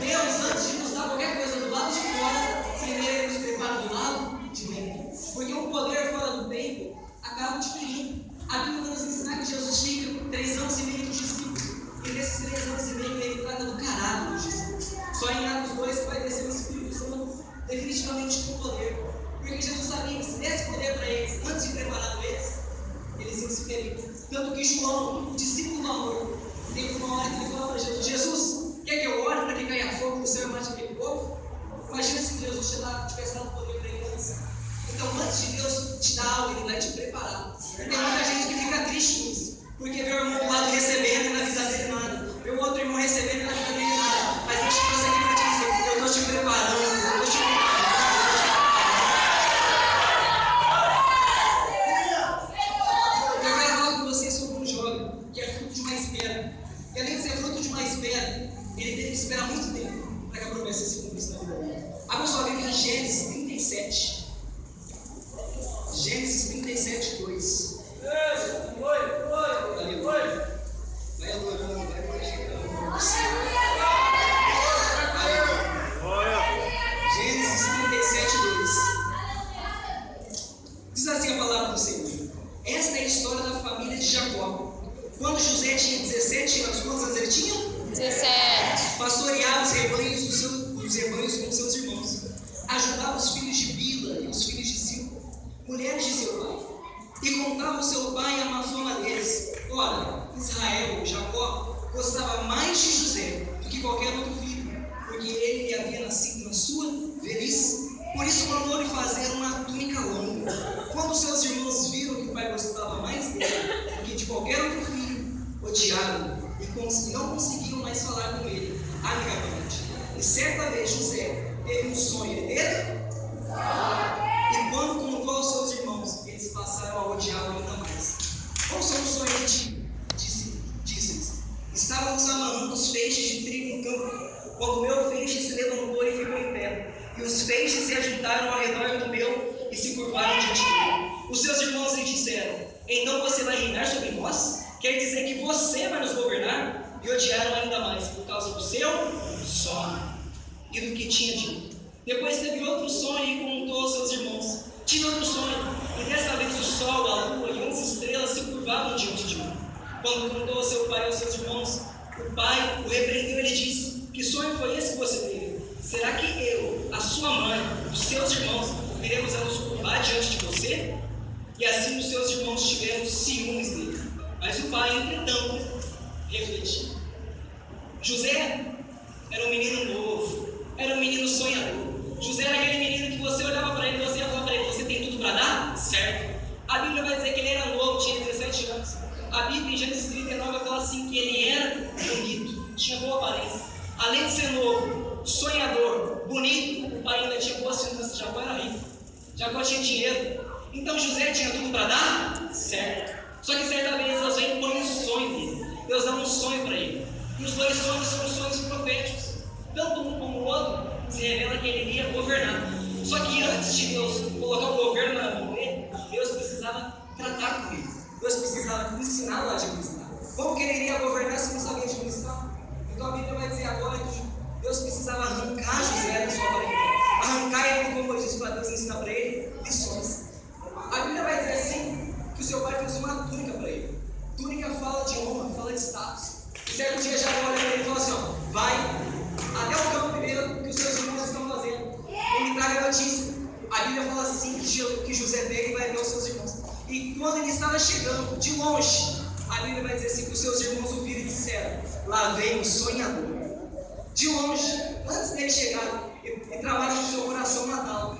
Deus, antes de nos dar qualquer coisa do lado de fora, primeiro Ele nos prepara do lado de dentro. Porque o poder fora do tempo acaba te ferindo. A Bíblia vai nos ensinar que Jesus fica 3 anos e meio com os discípulos. E nesses 3 anos e meio Ele trata do caráter dos discípulos. Só em Atos 2 que vai descer o Espírito Santo definitivamente com poder. Porque Jesus sabia que se desse poder para eles, antes de preparar eles iam se ferir. Tanto que João, o discípulo do amor, tem uma hora que ele fala para Jesus: Jesus, quer que eu ore para que caia fogo no céu e mate aquele povo? Imagina se Jesus tivesse dado poder para ele antes. Então, antes de Deus te dar algo, Ele vai te preparar. Tem muita gente que fica triste com isso, porque vê o irmão do lado recebendo e na vida dele nada, vê o outro irmão recebendo e na vida dele nada. Mas Deus te trouxe aqui para te dizer: eu estou te preparando, eu estou te preparando. Eu quero falar com vocês sobre um jovem que é fruto de uma espera. E além de ser fruto de uma espera, ele teve que esperar muito tempo para que a promessa se cumprisse na vida dele. Abra sua Bíblia em Gênesis 37. Gênesis 37, 2. Vai adorando, vai glorificando. Gênesis 37, 2. Diz assim a palavra do Senhor: esta é a história da família de Jacó. Quando José tinha 17 anos, quantos anos ele tinha? 17. Pastoreava os rebanhos com seus irmãos. Ajudava os filhos de Bila e os filhos de Silpa, mulheres de seu pai, e contava o seu pai a má fama deles. Ora, Israel, Jacó, gostava mais de José do que qualquer outro filho, porque ele lhe havia nascido na sua velhice. Por isso mandou-lhe fazer uma túnica longa. Quando seus irmãos viram que o pai gostava mais dele do que de qualquer outro filho, odiaram-o e não conseguiam mais falar com ele amigavelmente. E certa vez José teve um sonho. Ele teve? E quando contou aos seus irmãos, eles passaram a odiá-lo ainda mais. Qual foi o sonho que tive? Disse-lhes: estávamos amarrando os feixes de trigo no campo, quando meu feixe se levantou e ficou em pé, e os feixes se agitaram ao redor do meu e se curvaram diante dele. Os seus irmãos lhe disseram: então você vai reinar sobre nós? Quer dizer que você vai nos governar? E odiaram ainda mais por causa do seu sonho e do que tinha dito. Depois teve outro sonho e contou aos seus irmãos. Tive outro sonho, e dessa vez o sol, a lua e 11 estrelas se curvavam diante de mim. Quando contou ao seu pai e aos seus irmãos, o pai o repreendeu e lhe disse: que sonho foi esse que você teve? Será que eu, a sua mãe, os seus irmãos, viremos a nos curvar diante de você? E assim os seus irmãos tiveram ciúmes dele. Mas o pai, entretanto, refletiu. José era um menino novo, era um menino sonhador. José era aquele menino que você olhava para ele e você ia falar para ele: você tem tudo para dar? Certo. A Bíblia vai dizer que ele era novo, tinha 17 anos. A Bíblia em Gênesis 39 vai falar assim que ele era bonito, tinha boa aparência. Além de ser novo, sonhador, bonito, o pai ainda tinha boas finanças. Jacó era rico, Jacó tinha dinheiro. Então José tinha tudo para dar? Certo. Só que certa vez Deus vem e põe um sonho nele. Deus dá um sonho para ele. E os dois sonhos são sonhos proféticos. Tanto um como o outro se revela que ele iria governar. Só que antes de Deus colocar o governo na mão dele, Deus precisava tratar com ele. Deus precisava ensiná-lo a administrar. Como que ele iria governar se não sabia administrar? Então a Bíblia vai dizer agora que Deus precisava arrancar José da sua barriga. Arrancar ele como eu disse para Deus ensinar para ele lições. A Bíblia vai dizer assim que o seu pai fez uma túnica para ele. Túnica fala de honra, fala de status. E certo dia Jacó olha para ele e fala assim: ó, vai até o campo primeiro que os seus irmãos estão fazendo e me traga a notícia. A Bíblia fala assim que José pega e vai ver os seus irmãos. E quando ele estava chegando, de longe, a Bíblia vai dizer assim que os seus irmãos o viram e disseram: lá vem o sonhador. De longe, antes dele chegar, e trabalha no seu coração natal.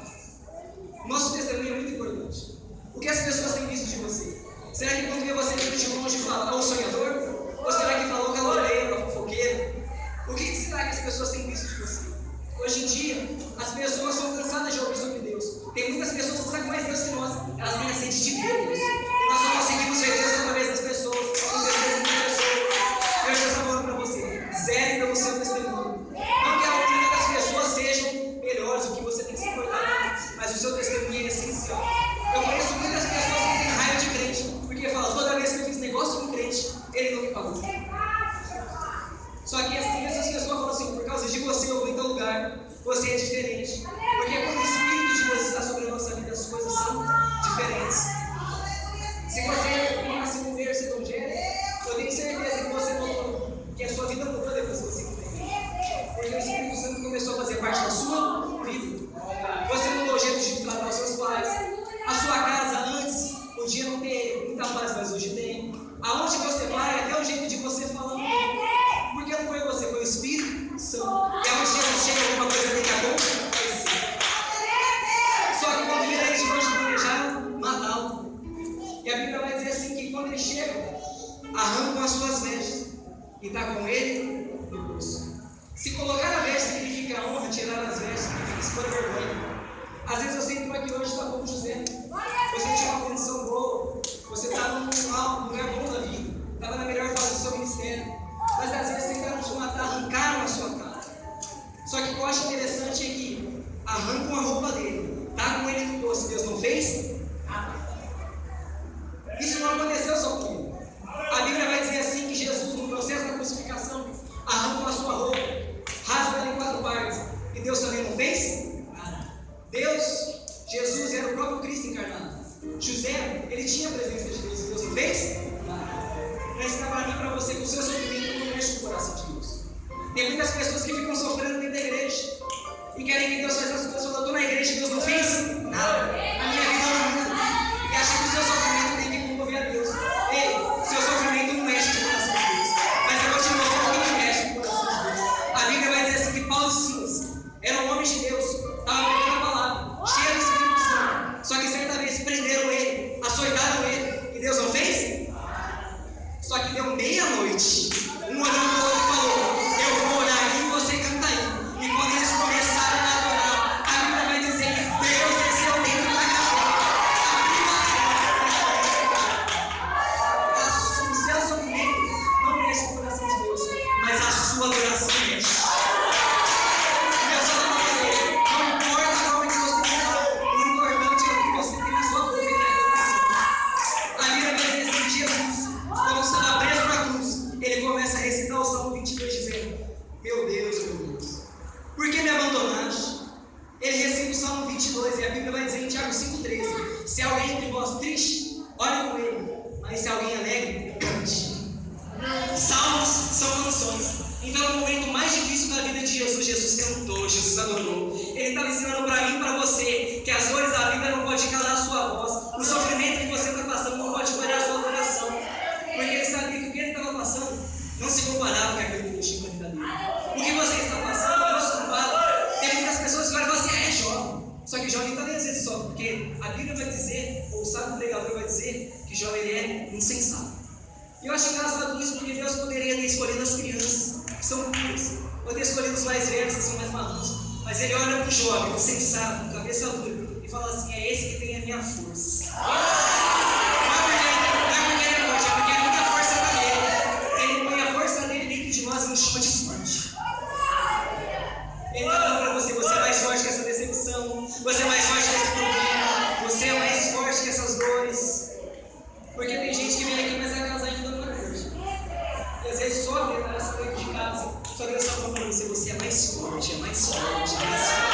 Nosso testemunho é muito importante. O que as pessoas têm visto de você? Será que quando vê você de longe fala: o sonhador? Ou será que falou caloreiro, fofoqueiro? O que será que as pessoas têm visto de você? Hoje em dia, as pessoas são cansadas de ouvir sobre Deus. Tem muitas pessoas que sabem mais Deus que nós. Elas têm a sede de ver Deus. E nós não conseguimos ver Deus através das pessoas. Eu já estou falando para você: zere pelo seu testemunho. Não que a opinião das pessoas sejam melhores, o que você tem que se importar, mas o seu testemunho é essencial. Eu conheço muitas pessoas que têm raiva de crente, porque falam: toda vez que eu fiz negócio com crente, ele não me pagou. Só que as mesmas pessoas falam assim: por causa de você eu vou em tal lugar, você é diferente. Porque quando o Espírito de Deus está sobre a nossa vida, as coisas são diferentes. Se você nasceu no berço evangélico, eu tenho certeza que você notou que a sua vida mudou depois que você entendeu. Porque o Espírito Santo começou a fazer parte da sua vida. Você mudou o jeito de tratar os seus pais. A sua casa antes podia não ter muita paz, mas hoje tem. Aonde você vai, até o jeito de você falar. Porque não foi você, foi o Espírito Santo. E aonde Jesus chega, alguma coisa tem que acontecer. Só que quando ele de longe planejaram matá-lo. E a Bíblia vai dizer assim que quando ele chega, arrancam as suas vestes e está com ele no bolso. Se colocar a veste significa honra, tirar as vestes significa expor vergonha. Às vezes você entrou aqui hoje e está como José. Você tinha uma condição boa, você estava num lugar bom da vida, estava na melhor fase do seu ministério. Mas às vezes tentaram te matar, arrancaram a sua cara. Só que o que eu acho interessante é que arrancam a roupa dele, está com ele no bolso. Deus não fez nada. Isso não aconteceu só com ele. A Bíblia vai dizer assim que Jesus, no processo da crucificação, arrancou a sua roupa, rasga ela em 4 partes. E Deus também não fez nada. Deus, Jesus era o próprio Cristo encarnado. José, ele tinha a presença de Deus e Deus não fez nada. Para ensinar para mim e para você que o seu sofrimento não mexe com o coração de Deus. Tem muitas pessoas que ficam sofrendo dentro da igreja e querem que Deus faça as coisas. Eu estou na igreja e Deus não fez nada. A minha vida não muda. E acha que o seu sofrimento tem que comover a Deus. Ei, seu sofrimento não mexe com o coração de Deus. Mas eu vou te mostrar o que mexe com o coração de Deus. A Bíblia vai dizer assim que Paulo e Silas eram homens de Deus, estavam pregando a palavra, cheios do Espírito Santo. Só que certa vez prenderam ele, açoitaram ele, e Deus não fez? Só que deu meia-noite, um olhou para o outro e falou: eu vou orar aí e você canta aí. E quando eles começaram a adorar, a Bíblia vai dizer que Deus desceu dentro da casa. O seu sofrimento não mexe com o coração de Deus, mas a sua adoração mexe. Por que me abandonaste? Ele recita o Salmo 22 e a Bíblia vai dizer em Tiago 5,13: se alguém entre vós triste, ore com ele, mas se alguém alegre, cante. Salmos são canções. Então, no momento mais difícil da vida de Jesus, Jesus cantou, Jesus adorou. Ele estava ensinando para mim e para você que as dores da vida não podem calar a sua voz, o sofrimento que você está passando não pode parar a sua adoração, porque ele sabia que o que ele estava passando não se comparava com aquilo que ele tinha na vida dele. O que você está passando não se compara. Tem muitas pessoas que olham assim: é jovem. Só que jovem também às vezes sofre, porque a Bíblia vai dizer, ou o sábio pregador vai dizer, que jovem ele é insensato. E eu acho engraçado isso, porque Deus poderia ter escolhido as crianças, que são puras, ou ter escolhido os mais velhos, que são mais maduros. Mas ele olha para o jovem, o sensato, cabeça dura, e fala assim: é esse que tem a minha força. Não é porque ele é forte, é porque a minha força está nele. Ele põe a força dele dentro de nós e nos chama de forte. Ele está falando para você: você é mais forte que essa decepção, você é mais forte que esse problema, você é mais forte que essas dores. Porque tem gente que vem aqui, mas a casa ainda não é forte. E às vezes só a vida essa dentro de casa, só Deus está falando para você é mais forte, é mais forte, é mais forte.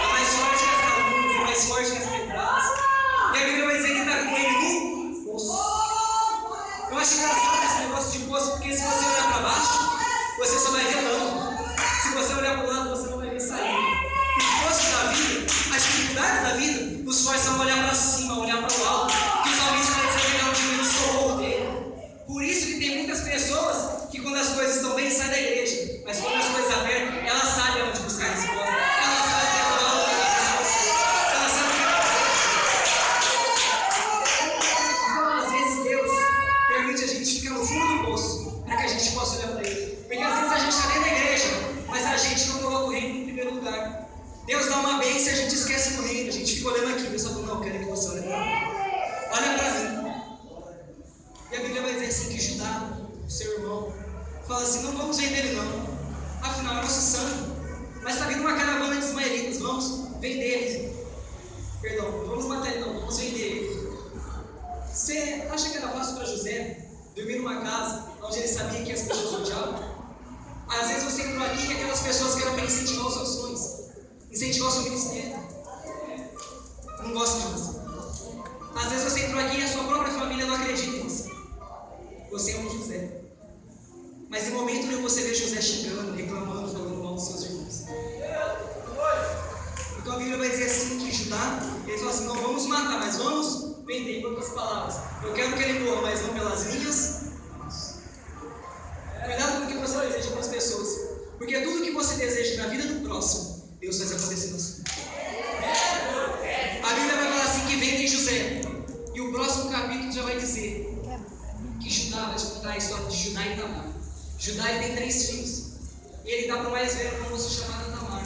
É mais forte que as calúnias, é mais forte que as pedradas. E a Bíblia vai dizer que está com ele no poço. Eu acho engraçado esse negócio de poço, porque se você olhar para baixo, você só vai ver lama. Se você olhar para o lado, você não vai ver saída. Os postos da vida, as dificuldades da vida, nos forçam a olhar para cima, a olhar para o alto. Que os homens parecem pegar o time do socorro dele. Por isso que tem muitas pessoas que quando as coisas estão bem, saem da igreja. Mas quando as coisas apertam, elas sabem onde buscar resposta. Elas sabem que é o alto da resposta. Elas sabem que então, às vezes Deus permite a gente ficar no fundo do poço, para que a gente possa olhar para ele. Porque às vezes a gente está dentro da igreja, mas a gente não coloca o reino em primeiro lugar. Deus dá uma bênção e a gente esquece do reino. A gente fica olhando aqui, Deus está falando: não, eu quero que você olhe para mim. Olha para mim. E a Bíblia vai dizer assim que Judá, seu irmão, fala assim: não vamos vender ele não, afinal é nosso sangue, mas está vindo uma caravana de ismaelitas, vamos vender ele. Perdão, não vamos matar ele não, vamos vender ele. Você acha que era fácil para José dormir numa casa onde ele sabia que as pessoas odiavam? José. Mas em momento nenhum você vê José xingando, reclamando, falando mal dos seus irmãos. Então a Bíblia vai dizer assim que Judá, ele fala assim, não vamos matar, mas vamos vender. Em outras palavras, eu quero que ele morra, mas não pelas minhas mãos. Cuidado com o que você deseja para as pessoas, porque tudo que você deseja na vida do próximo, Deus faz acontecer na sua. A Bíblia vai falar assim que vendem José, e o próximo capítulo já vai dizer que Judá vai te contar a história de Judá e Tamar. Judá ele tem 3 filhos, e ele dá para o mais velho uma moça chamada Tamar.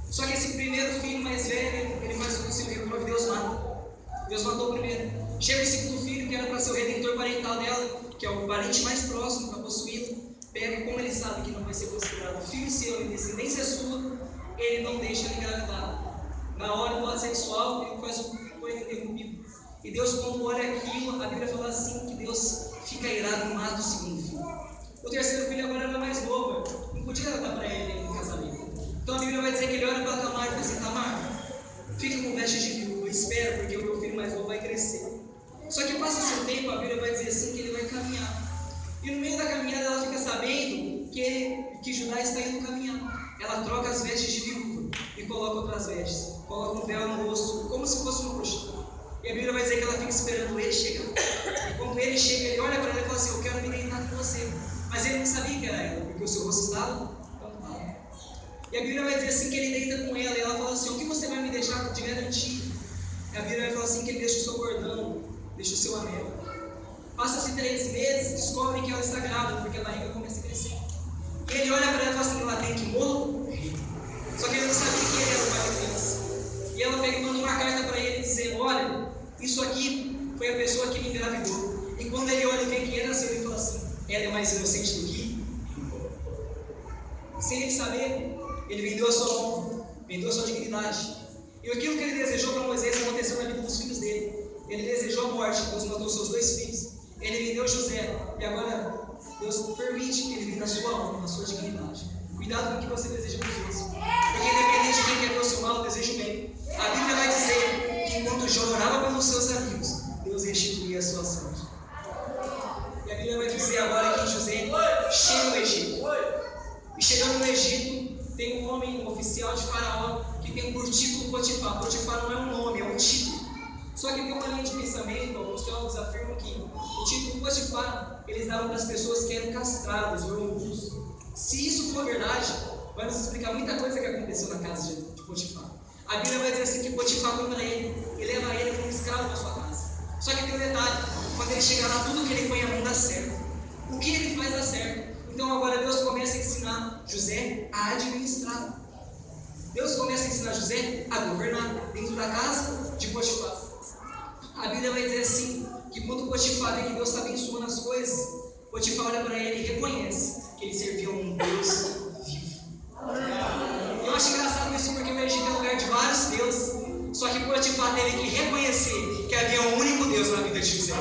Só que esse primeiro filho mais velho, ele faz o possível, e Deus mata. Deus matou o primeiro. Chega o segundo filho, que era para ser o redentor parental dela, que é o parente mais próximo para possuí-la. Pega, como ele sabe que não vai ser considerado filho seu e descendência sua, ele não deixa ele engravidar. Na hora do ato sexual, ele faz o coisa interrompido. E Deus, quando olha aquilo, a Bíblia fala assim: que Deus fica irado e mata o segundo filho. O terceiro filho agora era mais novo, não podia dar para ele em casamento. Então a Bíblia vai dizer que ele olha para Tamar e fala assim: Tamar, fica com vestes de viúva, espera, porque o meu filho mais novo vai crescer. Só que passa o seu tempo, a Bíblia vai dizer assim que ele vai caminhar. E no meio da caminhada ela fica sabendo que Judá está indo caminhar. Ela troca as vestes de viúva e coloca outras vestes. Coloca um véu no rosto, como se fosse uma prostituta. E a Bíblia vai dizer que ela fica esperando ele chegar. E quando ele chega, ele olha para ela e fala assim: eu quero me deitar com você. Mas ele não sabia que era ela, porque o seu rosto estava tampado. E a Bíblia vai dizer assim que ele deita com ela. E ela fala assim: o que você vai me deixar de garantia? E a Bíblia vai falar assim que ele deixa o seu cordão, deixa o seu anel. Passa-se 3 meses, descobrem que ela está grávida, porque a barriga começa a crescer. E ele olha para ela e fala assim: ela tem que morrer. Só que ele não sabia que ele era o pai da criança. E ela pega e manda uma carta para ele dizendo: olha, isso aqui foi a pessoa que me engravidou. E quando ele olha e vê que ele nasceu, ele fala assim: ela é mais inocente do que eu. Sem ele saber, ele vendeu a sua honra, vendeu a sua dignidade. E aquilo que ele desejou para Moisés aconteceu na vida dos filhos dele. Ele desejou a morte, Deus matou seus 2 filhos. Ele vendeu José, e agora Deus permite que ele venda a sua honra, a sua dignidade. Cuidado com o que você deseja para os outros, porque independente de quem quer ver o seu mal, eu desejo bem. A Bíblia vai dizer que enquanto Jó orava pelos seus amigos, Deus restituía a sua sorte. E a Bíblia vai dizer agora que José chega no Egito. E chegando no Egito, tem um homem, um oficial de Faraó, que tem por título Potifar. Potifar não é um nome, é um título. Só que tem uma linha de pensamento, alguns teólogos afirmam que o título Potifar, eles davam para as pessoas que eram castradas ou eunucos. Se isso for verdade, vai nos explicar muita coisa que aconteceu na casa de Potifar. A Bíblia vai dizer assim que Potifar compra ele e leva ele como escravo na sua casa. Só que tem um detalhe: quando ele chega lá, tudo que ele põe a mão dá certo. O que ele faz dá certo. Então agora Deus começa a ensinar José a administrar. Deus começa a ensinar José a governar dentro da casa de Potifar. A Bíblia vai dizer assim, que quando Potifar vê que Deus está abençoando as coisas, Potifar olha para ele e reconhece que ele servia a um Deus vivo. Eu acho engraçado isso, porque o Egito é um lugar de vários deuses, só que Potifar teve que reconhecer que havia um único Deus na vida de José.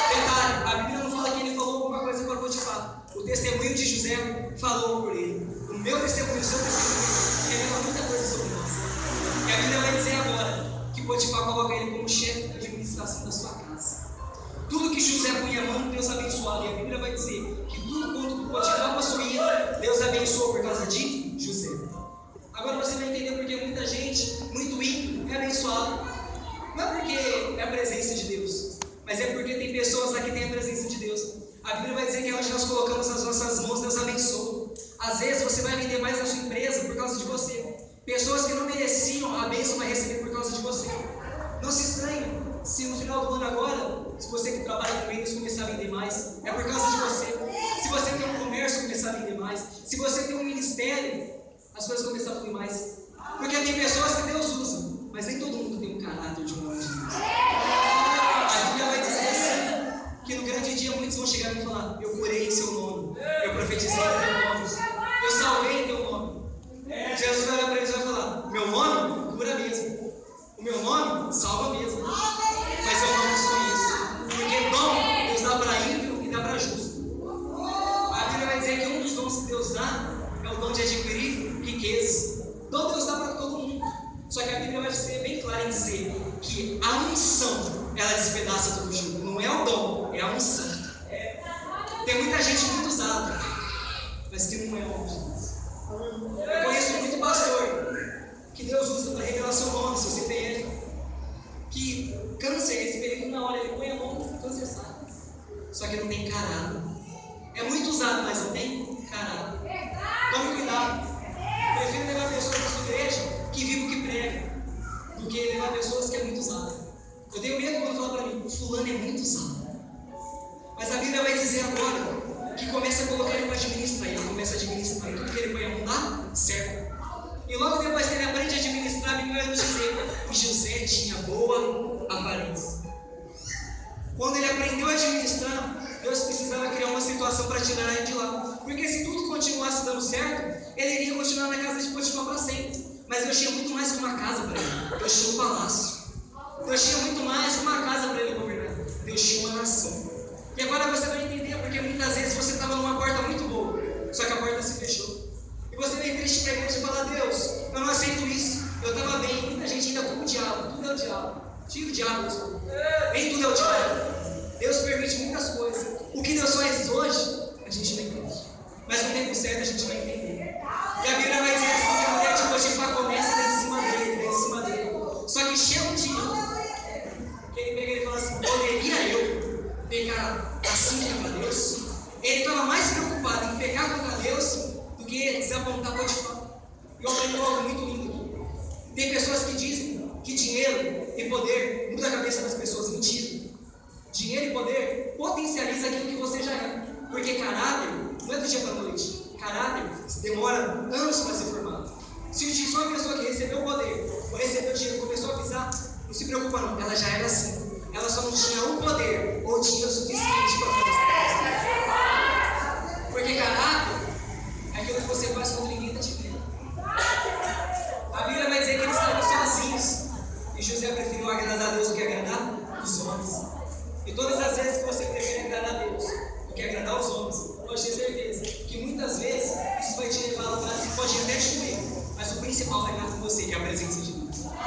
Detalhe, a Bíblia não fala que ele falou alguma coisa para Potifar. O testemunho de José falou por ele. O meu testemunho, o seu testemunho, revela muita coisa sobre nós. E a Bíblia vai dizer agora que Potifar coloca ele como chefe da administração da sua casa. Tudo que José punha a mão, Deus abençoava. E a Bíblia vai dizer que tudo quanto Potifar possuía, Deus abençoou por causa de José. Agora você vai entender porque muita gente, muito ímpio, é abençoada. Não é porque é a presença de Deus, mas é porque tem pessoas lá que têm a presença de Deus. A Bíblia vai dizer que onde nós colocamos as nossas mãos, Deus abençoa. Às vezes você vai vender mais na sua empresa por causa de você. Pessoas que não mereciam a bênção vai receber por causa de você. Não se estranhe se no final do ano agora, se você que trabalha com vendas começar a vender mais, é por causa de você. Se você tem um comércio começar a vender mais, se você tem um ministério, as coisas começam a fluir mais. Porque tem pessoas que Deus usa, mas nem todo mundo tem um caráter de um homem de Deus. A Bíblia vai dizer assim, que no grande dia muitos vão chegar e falar: eu curei em seu nome, eu profetizei em teu nome, eu salvei em teu nome. Jesus vai olhar para eles e vai falar: meu nome cura mesmo, o meu nome salva mesmo, mas eu não sou isso, porque dom Deus dá para ímpio e dá para justo. A Bíblia vai dizer que um dos dons que Deus dá é o dom de adquirir riquezas. Dom Deus dá para todo mundo, só que a Bíblia vai ser bem clara em dizer que a unção, ela despedaça todo o jugo. Não é o dom, é a unção. muita gente muito usada, mas que não é homem de Deus. Eu conheço muito pastor que Deus usa para revelar seu nome, seu CPF, que câncer, esse período na hora, ele põe a mão, o câncer sai. Só que não tem caráter. É muito usado, mas não tem caráter. Tome cuidado. Prefiro levar pessoas para sua igreja que vive o que prega, do que levar pessoas que é muito usado. Eu tenho medo quando falar para mim, o fulano é muito usado. Mas a Bíblia vai dizer agora que começa a colocar ele para administrar. Ele começa a administrar. E tudo que ele põe a mão dá certo. E logo depois que ele aprende a administrar, a Bíblia vai nos dizer que José tinha boa aparência. Quando ele aprendeu a administrar, Deus precisava criar uma situação para tirar ele de lá. Porque se tudo continuasse dando certo, ele iria continuar na casa de Potifar para sempre. Mas Deus tinha muito mais que uma casa para ele. Deus tinha um palácio. Deus tinha muito mais que uma casa para ele governar. Deus tinha uma nação. E agora você vai entender, porque muitas vezes você estava numa porta muito boa, só que a porta se fechou. E você vem triste para a igreja e fala: Deus, eu não aceito isso. Eu estava bem, muita gente ainda com o diabo. Tudo é o diabo. Tira o diabo, Deus. Nem tudo é o diabo. Deus permite muitas coisas. O que Deus faz hoje, a gente não entende. Mas no tempo certo a gente vai entender. E a Bíblia vai dizer assim: que a mulher de Potifar começa lá em cima dele. Só que chega um dia que ele pega e ele fala assim: poderia eu pecar assim contra Deus? Ele estava mais preocupado em pecar contra Deus do que desapontar Potifar. E eu aprendi algo muito lindo aqui. Tem pessoas que dizem que dinheiro e poder muda a cabeça das pessoas. Mentira. Dinheiro e poder potencializa aquilo que você já é. Porque caráter não é do dia para a noite. Caráter demora anos para ser formado. Se uma pessoa que recebeu o poder ou recebeu o dinheiro e começou a pisar, não se preocupa não, ela já era assim. Ela só não tinha o poder ou o dinheiro suficiente para fazer isso. Porque caráter é aquilo que você faz quando ninguém está te vendo. A Bíblia vai dizer que eles estavam sozinhos e José preferiu agradar a Deus do que agradar os homens. E todas as vezes que você prefere agradar a Deus do que agradar os homens, pode ter certeza que muitas vezes isso vai te levar a lugares que pode até destruir, mas o principal vai estar com você, que é a presença de Deus.